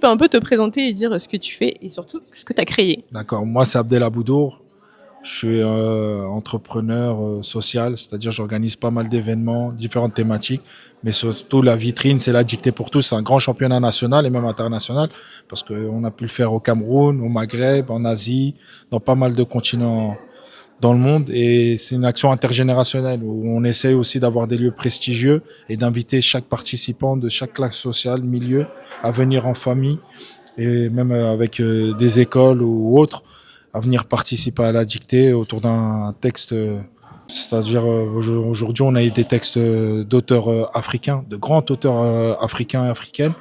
peux un peu te présenter et dire ce que tu fais et surtout ce que tu as créé? D'accord. Moi, c'est Abdel Aboudour. Je suis entrepreneur social, c'est-à-dire j'organise pas mal d'événements, différentes thématiques, mais surtout la vitrine, c'est la dictée pour tous. C'est un grand championnat national et même international, parce qu'on a pu le faire au Cameroun, au Maghreb, en Asie, dans pas mal de continents dans le monde. Et c'est une action intergénérationnelle où on essaye aussi d'avoir des lieux prestigieux et d'inviter chaque participant de chaque classe sociale, milieu, à venir en famille et même avec des écoles ou autres, à venir participer à la dictée autour d'un texte. C'est-à-dire aujourd'hui, on a eu des textes d'auteurs africains, de grands auteurs africains et africaines,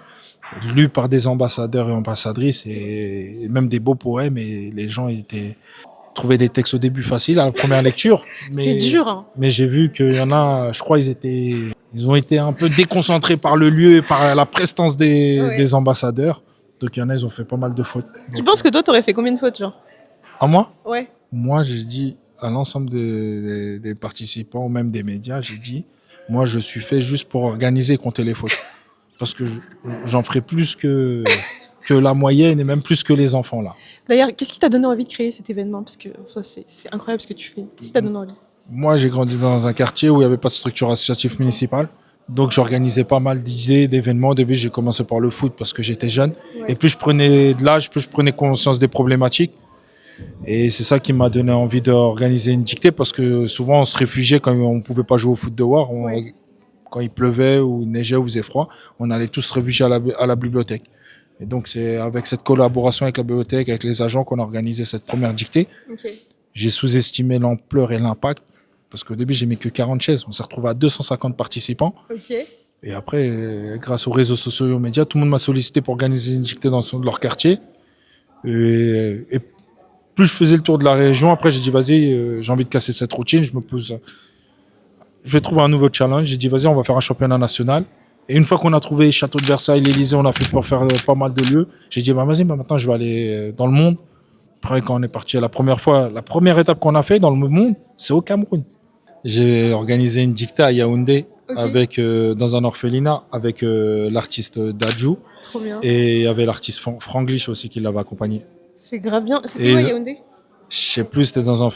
lus par des ambassadeurs et ambassadrices et même des beaux poèmes. Et les gens trouvaient des textes au début faciles à la première lecture, C'est dur, hein. mais j'ai vu qu'il y en a, je crois, ils ont été un peu déconcentrés par le lieu et par la prestance des ambassadeurs. Donc il y en a, ils ont fait pas mal de fautes. Tu penses que toi, t'aurais fait combien de fautes, genre? À moi? Ouais. Moi, j'ai dit à l'ensemble des participants ou même des médias, j'ai dit, moi, je suis fait juste pour organiser et compter les fautes. Parce que j'en ferai plus que la moyenne et même plus que les enfants là. D'ailleurs, qu'est-ce qui t'a donné envie de créer cet événement? Parce que en soi, c'est incroyable ce que tu fais. Qu'est-ce qui t'a donné envie? Moi, j'ai grandi dans un quartier où il n'y avait pas de structure associative municipale. Donc, j'organisais pas mal d'idées, d'événements. Au début, j'ai commencé par le foot parce que j'étais jeune. Ouais. Et plus je prenais de l'âge, plus je prenais conscience des problématiques. Et c'est ça qui m'a donné envie d'organiser une dictée parce que souvent, on se réfugiait quand on ne pouvait pas jouer au foot dehors. Ouais. Quand il pleuvait ou il neigeait ou il faisait froid, on allait tous se réfugier à la bibliothèque. Et donc, c'est avec cette collaboration avec la bibliothèque, avec les agents qu'on a organisé cette première dictée. Ok. J'ai sous-estimé l'ampleur et l'impact parce qu'au début, j'ai mis que 40 chaises. On s'est retrouvé à 250 participants. Ok. Et après, grâce aux réseaux sociaux et aux médias, tout le monde m'a sollicité pour organiser une dictée dans leur quartier. Et plus je faisais le tour de la région, après, j'ai dit, vas-y, j'ai envie de casser cette routine. Je vais trouver un nouveau challenge. J'ai dit, vas-y, on va faire un championnat national. Et une fois qu'on a trouvé Château de Versailles, l'Élysée, on a fait pour faire pas mal de lieux. J'ai dit, vas-y, maintenant, je vais aller dans le monde. Après, quand on est parti la première fois, la première étape qu'on a fait dans le monde, c'est au Cameroun. J'ai organisé une dictée à Yaoundé avec dans un orphelinat avec l'artiste Dadju. Trop bien. Et il y avait l'artiste Franglish aussi qui l'avait accompagné. C'est grave bien. C'était où à Yaoundé? Je sais plus, c'était dans un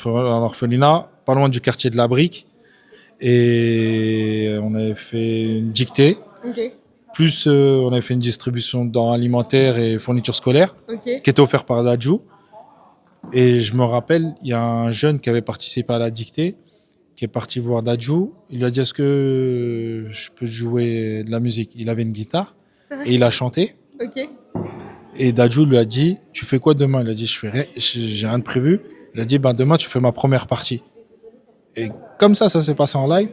orphelinat, pas loin du quartier de la Brique. Et on avait fait une dictée. Ok. Plus on avait fait une distribution de denrées alimentaires et fournitures scolaires qui était offerte par Dadju. Et je me rappelle, il y a un jeune qui avait participé à la dictée, qui est parti voir Dadju. Il lui a dit, est-ce que je peux jouer de la musique? Il avait une guitare et il a chanté. Ok. Et Dadju lui a dit, tu fais quoi demain? Il a dit, j'ai rien de prévu. Il a dit, demain, tu fais ma première partie. Et comme ça s'est passé en live.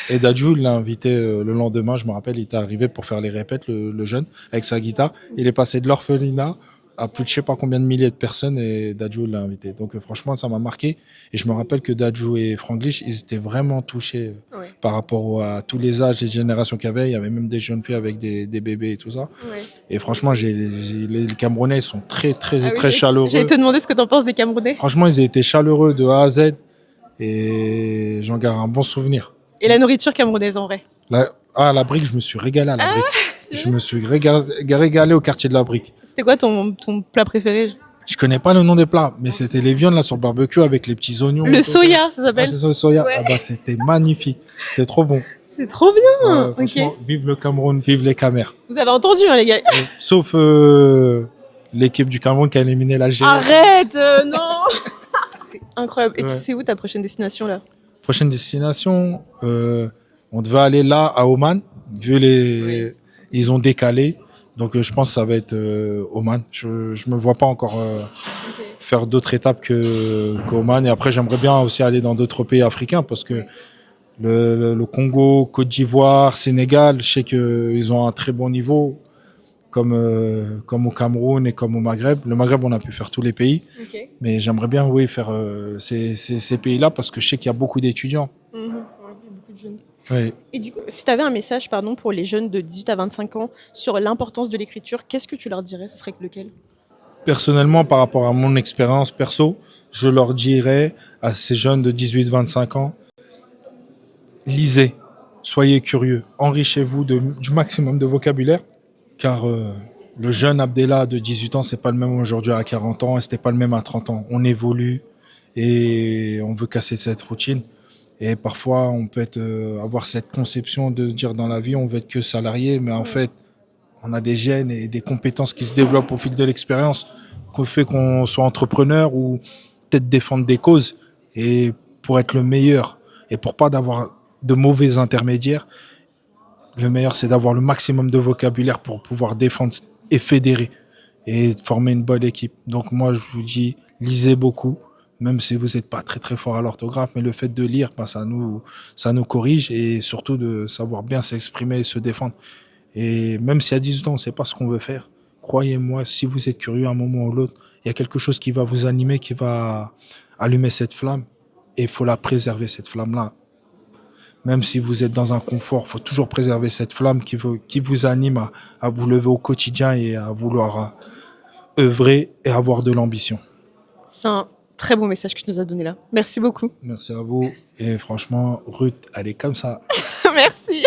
Et Dadju l'a invité le lendemain, je me rappelle, il était arrivé pour faire les répètes, le jeune, avec sa guitare. Il est passé de l'orphelinat à plus de je sais pas combien de milliers de personnes et Dadju l'a invité. Donc franchement, ça m'a marqué. Et je me rappelle que Dadju et Franglish, ils étaient vraiment touchés par rapport à tous les âges et générations qu'il y avait. Il y avait même des jeunes filles avec des bébés et tout ça. Ouais. Et franchement, les Camerounais sont très chaleureux. J'allais te demander ce que tu en penses des Camerounais. Franchement, ils étaient chaleureux de A à Z et j'en garde un bon souvenir. Et la nourriture camerounaise en vrai? La Brique, je me suis régalé à la Brique. Je me suis régalé au quartier de la Brique. C'était quoi ton plat préféré? Je connais pas le nom des plats, mais c'était les viandes là sur le barbecue avec les petits oignons. Le soya, ça s'appelle. C'est ça, le soya. Ouais. C'était magnifique. C'était trop bon. C'est trop bien. Franchement, vive le Cameroun, vive les Camers. Vous avez entendu, hein, les gars. Sauf l'équipe du Cameroun qui a éliminé l'Algérie. Arrête, non. C'est incroyable. Et tu sais où ta prochaine destination là? Prochaine destination, on devait aller là à Oman. Ils ont décalé. Donc je pense que ça va être Oman. Je me vois pas encore faire d'autres étapes qu'Oman. Et après, j'aimerais bien aussi aller dans d'autres pays africains parce que le Congo, Côte d'Ivoire, Sénégal, je sais qu'ils ont un très bon niveau, comme au Cameroun et comme au Maghreb. Le Maghreb, on a pu faire tous les pays. Mais j'aimerais bien faire ces pays-là parce que je sais qu'il y a beaucoup d'étudiants. Beaucoup de jeunes. Oui. Et du coup, si tu avais un message pour les jeunes de 18 à 25 ans sur l'importance de l'écriture, qu'est-ce que tu leur dirais? Ce serait lequel? Personnellement, par rapport à mon expérience perso, je leur dirais à ces jeunes de 18-25 ans, lisez, soyez curieux, enrichez-vous du maximum de vocabulaire, car Le jeune Abdella de 18 ans, c'est pas le même aujourd'hui à 40 ans et c'était pas le même à 30 ans. On évolue et on veut casser cette routine. Et parfois, on peut avoir cette conception de dire dans la vie, on veut être que salarié, mais en fait, on a des gènes et des compétences qui se développent au fil de l'expérience, qui fait qu'on soit entrepreneur ou peut-être défendre des causes. Et pour être le meilleur et pour pas d'avoir de mauvais intermédiaires, le meilleur c'est d'avoir le maximum de vocabulaire pour pouvoir défendre et fédérer et former une bonne équipe. Donc moi je vous dis, lisez beaucoup, même si vous n'êtes pas très très fort à l'orthographe, mais le fait de lire, bah, ça nous corrige et surtout de savoir bien s'exprimer et se défendre. Et même si à 18 ans on ne sait pas ce qu'on veut faire, croyez-moi, si vous êtes curieux à un moment ou l'autre, il y a quelque chose qui va vous animer, qui va allumer cette flamme et il faut la préserver, cette flamme-là. Même si vous êtes dans un confort, il faut toujours préserver cette flamme qui vous anime à vous lever au quotidien et à vouloir œuvrer et avoir de l'ambition. C'est un très beau message que tu nous as donné là. Merci beaucoup. Merci à vous. Et franchement, Ruth, elle est comme ça. Merci.